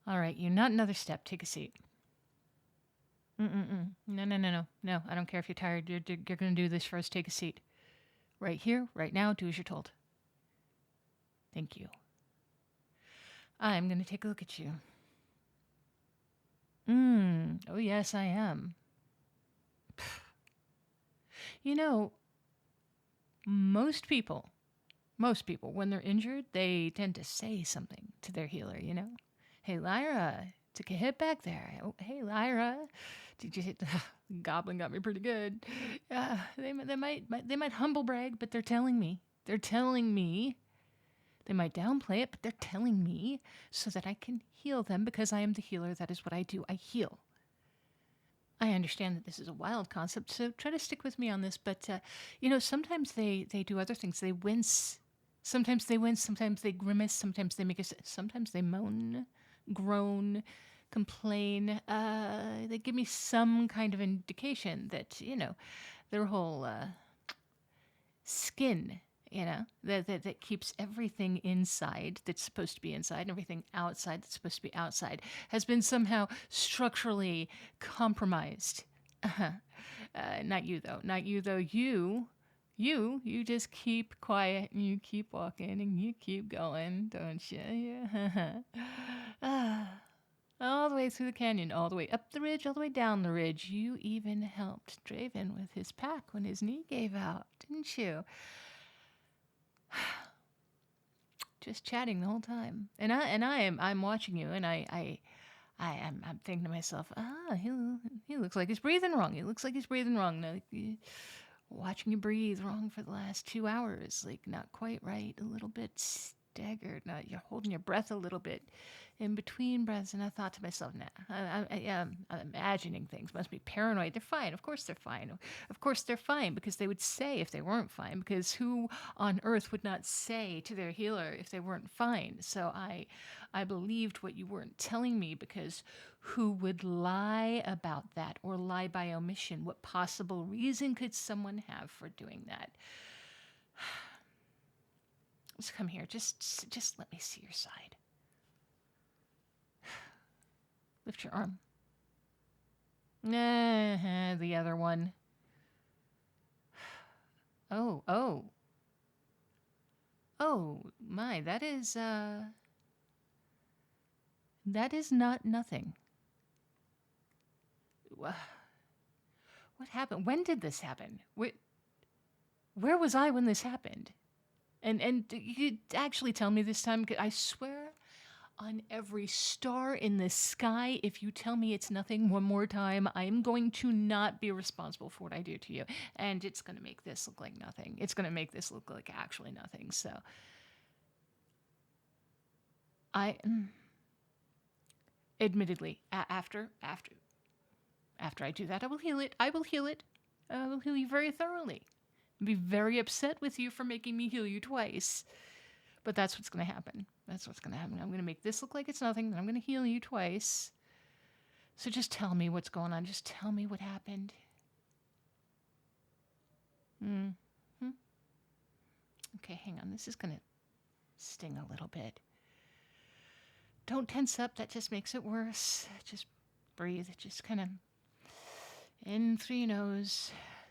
All right, you. Not another step. Take a seat. Mm-mm-mm. No, no, no, no. No, I don't care if you're tired. You're going to do this first. Take a seat. Right here, right now, do as you're told. Thank you. I'm going to take a look at you. Oh, yes, I am. You know, most people, when they're injured, they tend to say something to their healer, you know? Hey, Lyra, took a hit back there. Oh, hey, Lyra, did you hit the goblin got me pretty good. They might humble brag, but they're telling me. They're telling me. They might downplay it, but they're telling me so that I can heal them because I am the healer. That is what I do. I heal. I understand that this is a wild concept, so try to stick with me on this. But sometimes they do other things. They wince. Sometimes they wince. Sometimes they grimace. Sometimes they sometimes they moan, groan, complain. They give me some kind of indication that their whole skin, that keeps everything inside that's supposed to be inside and everything outside that's supposed to be outside, has been somehow structurally compromised. Not you, though. Not you, though. You just keep quiet and you keep walking and you keep going, don't you? Yeah. All the way through the canyon, all the way up the ridge, all the way down the ridge. You even helped Draven with his pack when his knee gave out, didn't you? Just chatting the whole time, and I'm watching you, and I'm thinking to myself, he looks like he's breathing wrong. He looks like he's breathing wrong. Like, watching you breathe wrong for the last 2 hours, like not quite right, a little bit staggered. Not you're holding your breath a little bit in between breaths, and I thought to myself, nah, I'm imagining things. Must be paranoid. They're fine. Of course they're fine. Of course they're fine because they would say if they weren't fine. Because who on earth would not say to their healer if they weren't fine? So I believed what you weren't telling me because who would lie about that or lie by omission? What possible reason could someone have for doing that? Just come here. Just let me see your side. Lift your arm. The other one. Oh. Oh, my, that is not nothing. What happened? When did this happen? Where was I when this happened? And you actually tell me this time, 'cause I swear on every star in the sky, if you tell me it's nothing one more time, I'm going to not be responsible for what I do to you. And it's going to make this look like nothing. It's going to make this look like actually nothing. So admittedly, after I do that, I will heal it. I will heal it. I will heal you very thoroughly. I'll be very upset with you for making me heal you twice. But that's what's going to happen. That's what's going to happen. I'm going to make this look like it's nothing, then I'm going to heal you twice. So just tell me what's going on. Just tell me what happened. Okay, hang on. This is going to sting a little bit. Don't tense up. That just makes it worse. Just breathe. Just kind of in through your nose.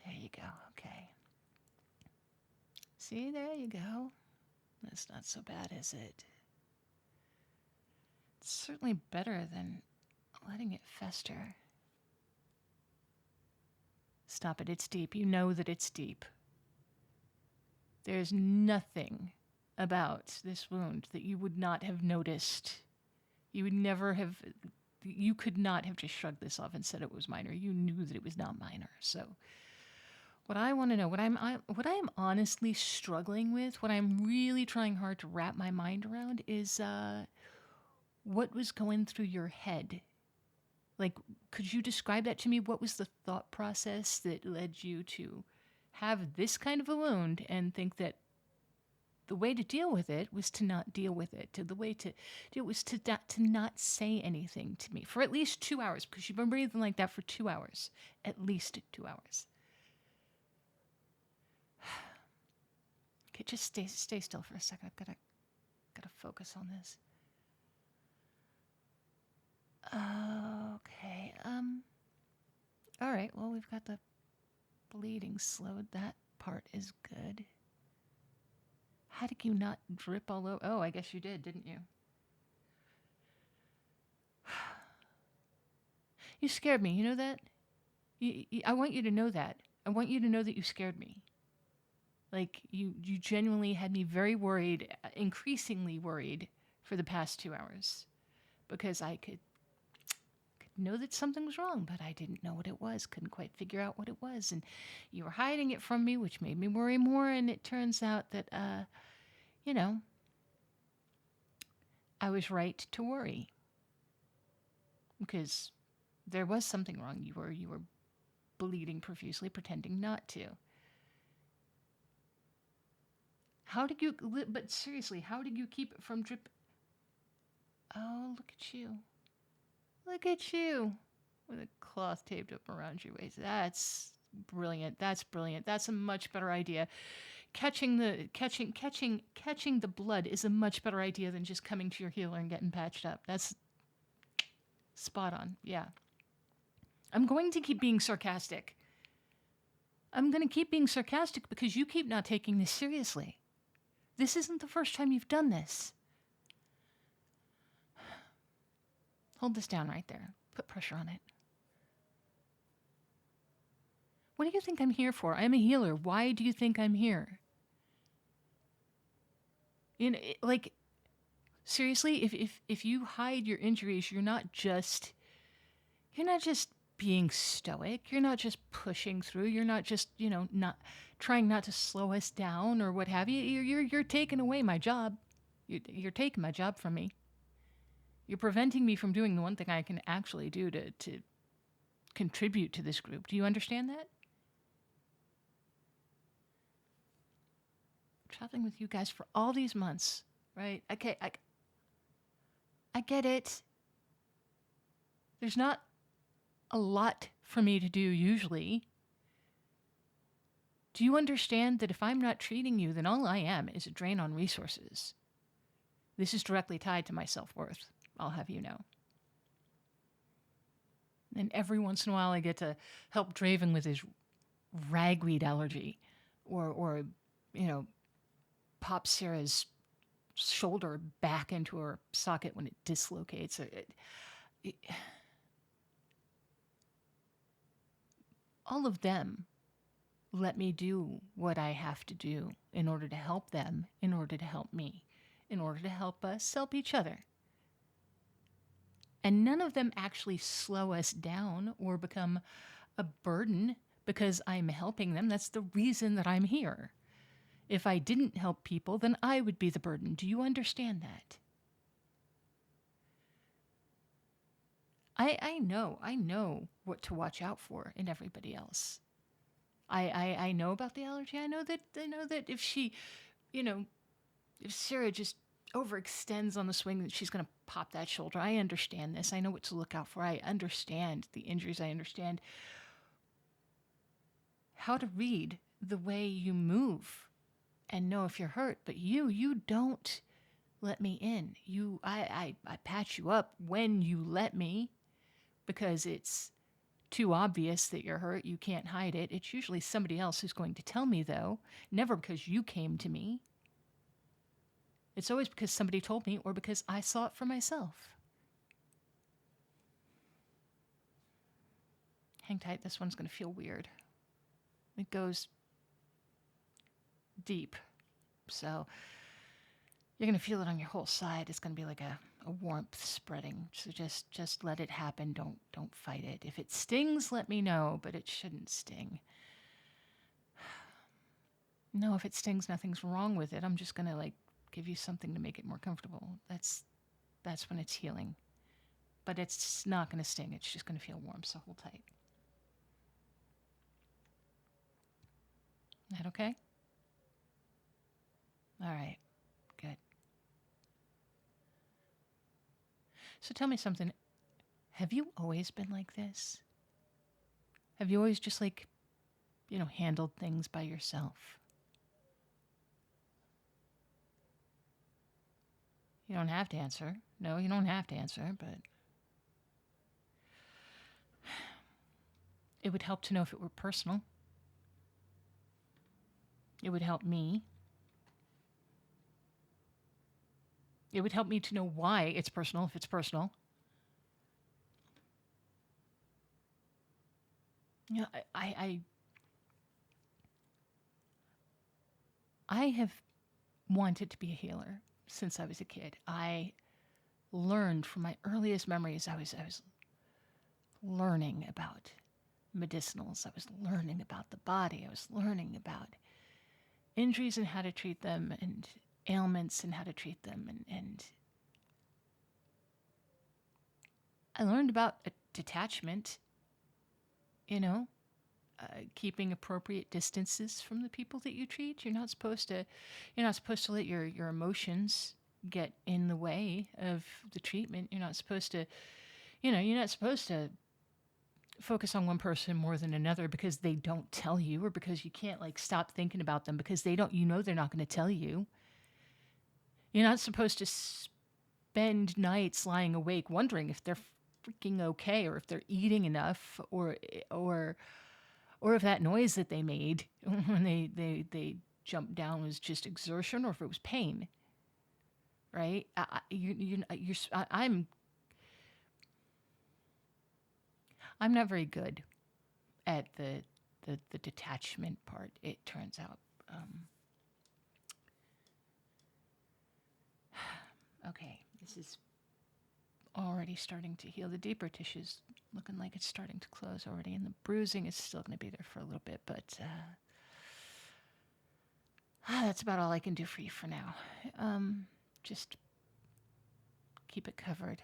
There you go. Okay. See, there you go. That's not so bad, is it? It's certainly better than letting it fester. Stop it. It's deep. You know that it's deep. There's nothing about this wound that you would not have noticed. You would never have. You could not have just shrugged this off and said it was minor. You knew that it was not minor. So, what I want to know, what I am honestly struggling with, what I'm really trying hard to wrap my mind around is what was going through your head. Like, could you describe that to me? What was the thought process that led you to have this kind of a wound and think that the way to deal with it was to not deal with it? The way to deal was to not say anything to me for at least 2 hours, because you've been breathing like that for 2 hours. At least 2 hours. Okay, just stay still for a second. I've gotta focus on this. All right, well, we've got the bleeding slowed. That part is good. How did you not drip all over? Oh, I guess you did, didn't you? You scared me. You know that? I want you to know that. I want you to know that you scared me. Like, you genuinely had me very worried, increasingly worried for the past 2 hours. Because I could know that something was wrong, but I didn't know what it was. Couldn't quite figure out what it was. And you were hiding it from me, which made me worry more. And it turns out that, you know, I was right to worry. Because there was something wrong. You were bleeding profusely, pretending not to. How did you, but seriously, how did you keep it from drip? Oh, look at you. Look at you. With a cloth taped up around your waist. That's brilliant. That's brilliant. That's a much better idea. Catching the blood is a much better idea than just coming to your healer and getting patched up. That's spot on. Yeah. I'm going to keep being sarcastic. I'm going to keep being sarcastic because you keep not taking this seriously. This isn't the first time you've done this. Hold this down right there. Put pressure on it. What do you think I'm here for? I'm a healer. Why do you think I'm here? Like, seriously, if you hide your injuries, you're not just being stoic. You're not just pushing through. You're not just, not trying not to slow us down or what have you. You're taking away my job. You're taking my job from me. You're preventing me from doing the one thing I can actually do to contribute to this group. Do you understand that? Traveling with you guys for all these months, right? Okay, I get it. There's not a lot for me to do usually. Do you understand that if I'm not treating you, then all I am is a drain on resources? This is directly tied to my self-worth, I'll have you know. And every once in a while I get to help Draven with his ragweed allergy or pop Sarah's shoulder back into her socket when it dislocates. All of them let me do what I have to do in order to help them, in order to help me, in order to help us help each other. And none of them actually slow us down or become a burden because I'm helping them. That's the reason that I'm here. If I didn't help people, then I would be the burden. Do you understand that? I know what to watch out for in everybody else. I know about the allergy. I know that if she, if Sarah just overextends on the swing, that she's going to pop that shoulder. I understand this. I know what to look out for. I understand the injuries. I understand how to read the way you move and know if you're hurt. But you don't let me in. I patch you up when you let me because it's too obvious that you're hurt. You can't hide it. It's usually somebody else who's going to tell me, though. Never because you came to me. It's always because somebody told me or because I saw it for myself. Hang tight. This one's going to feel weird. It goes deep. So you're going to feel it on your whole side. It's going to be like a warmth spreading. So just let it happen. Don't fight it. If it stings, let me know, but it shouldn't sting. No, if it stings, nothing's wrong with it. I'm just going to give you something to make it more comfortable. That's when it's healing. But it's not going to sting. It's just going to feel warm, so hold tight. That okay? All right. Good. So tell me something. Have you always been like this? Have you always just handled things by yourself? You don't have to answer. No, you don't have to answer, but It would help to know if it were personal. It would help me. It would help me to know why it's personal, if it's personal. You know, I have wanted to be a healer since I was a kid. I learned from my earliest memories. I was learning about medicinals. I was learning about the body. I was learning about injuries and how to treat them, and ailments and how to treat them. And I learned about detachment, you know, keeping appropriate distances from the people that you treat. You're not supposed to let your emotions get in the way of the treatment. You're not supposed to, you're not supposed to focus on one person more than another because they don't tell you, or because you can't like stop thinking about them because they don't, they're not going to tell you. You're not supposed to spend nights lying awake wondering if they're freaking okay, or if they're eating enough, or if that noise that they made when they jumped down was just exertion, or if it was pain. Right? I'm not very good at the detachment part, it turns out. Okay, this is already starting to heal. The deeper tissue's looking like it's starting to close already, and the bruising is still going to be there for a little bit, but that's about all I can do for you for now. Just keep it covered.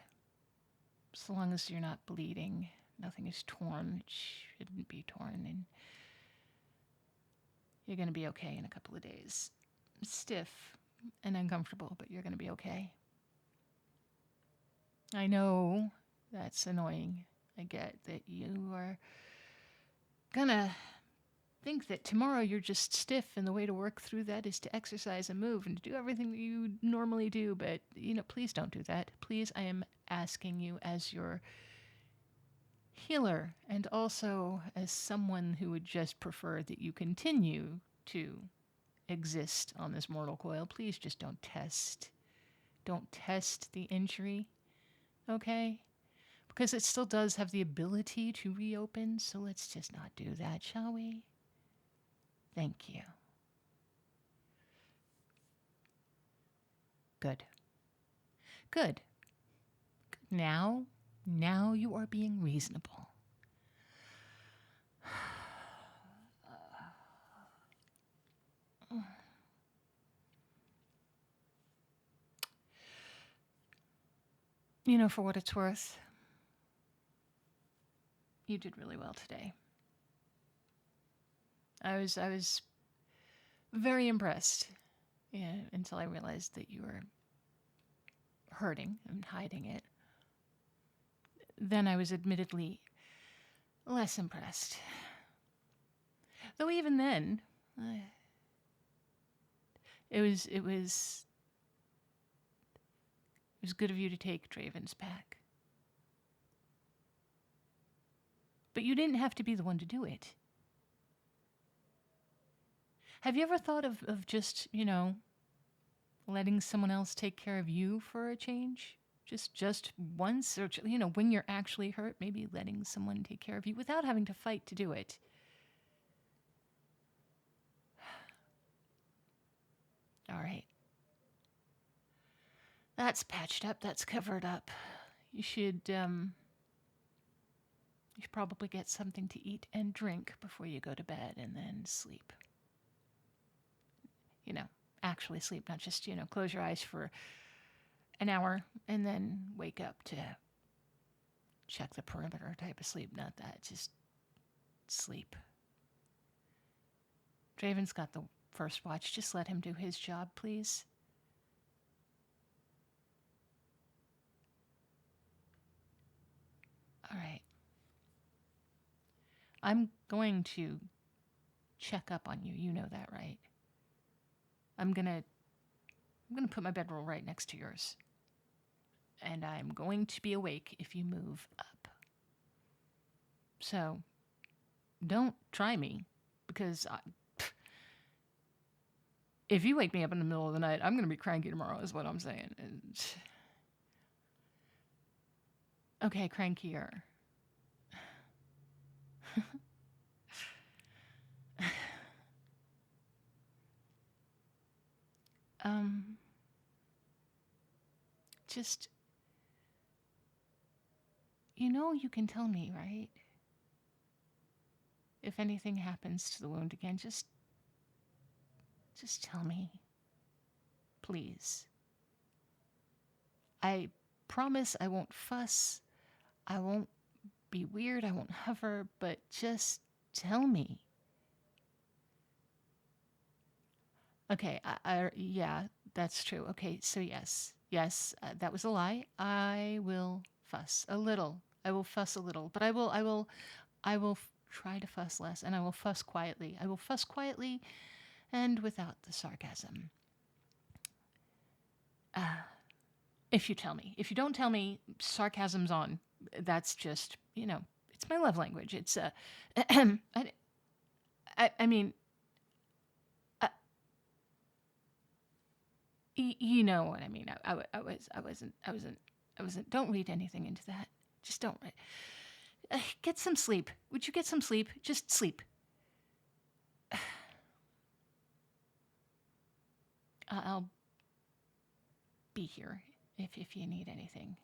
So long as you're not bleeding, nothing is torn. It shouldn't be torn, and you're going to be okay in a couple of days. Stiff and uncomfortable, but you're going to be okay. I know that's annoying. I get that you are gonna think that tomorrow you're just stiff, and the way to work through that is to exercise and move and do everything that you normally do. But, please don't do that. Please, I am asking you as your healer, and also as someone who would just prefer that you continue to exist on this mortal coil. Please just don't test. Don't test the injury. Okay? Because it still does have the ability to reopen, so let's just not do that, shall we? Thank you. Good. Good. Now you are being reasonable. For what it's worth, you did really well today. I was very impressed, until I realized that you were hurting and hiding it. Then I was admittedly less impressed. Though even then, it was good of you to take Draven's back. But you didn't have to be the one to do it. Have you ever thought of just, letting someone else take care of you for a change? Just once, or, when you're actually hurt, maybe letting someone take care of you without having to fight to do it. All right. That's patched up. That's covered up. You should probably get something to eat and drink before you go to bed, and then sleep. Actually sleep, not just, close your eyes for an hour and then wake up to check the perimeter type of sleep. Not that, just sleep. Draven's got the first watch. Just let him do his job, please. All right. I'm going to check up on you. You know that, right? I'm gonna put my bedroll right next to yours. And I'm going to be awake if you move up. So, don't try me, because if you wake me up in the middle of the night, I'm going to be cranky tomorrow, is what I'm saying. And, okay, crankier. um, just, you can tell me, right? If anything happens to the wound again, just tell me, please. I promise I won't fuss. I won't be weird. I won't hover, but just tell me. Okay, yeah, that's true. Okay, so yes, that was a lie. I will fuss a little. I will fuss a little, but I will try to fuss less, and I will fuss quietly. I will fuss quietly and without the sarcasm. If you tell me. If you don't tell me, sarcasm's on. That's just, it's my love language. It's I mean, uh, you know what I mean. I wasn't. Don't read anything into that. Just don't. Get some sleep. Would you get some sleep? Just sleep. I'll be here if you need anything.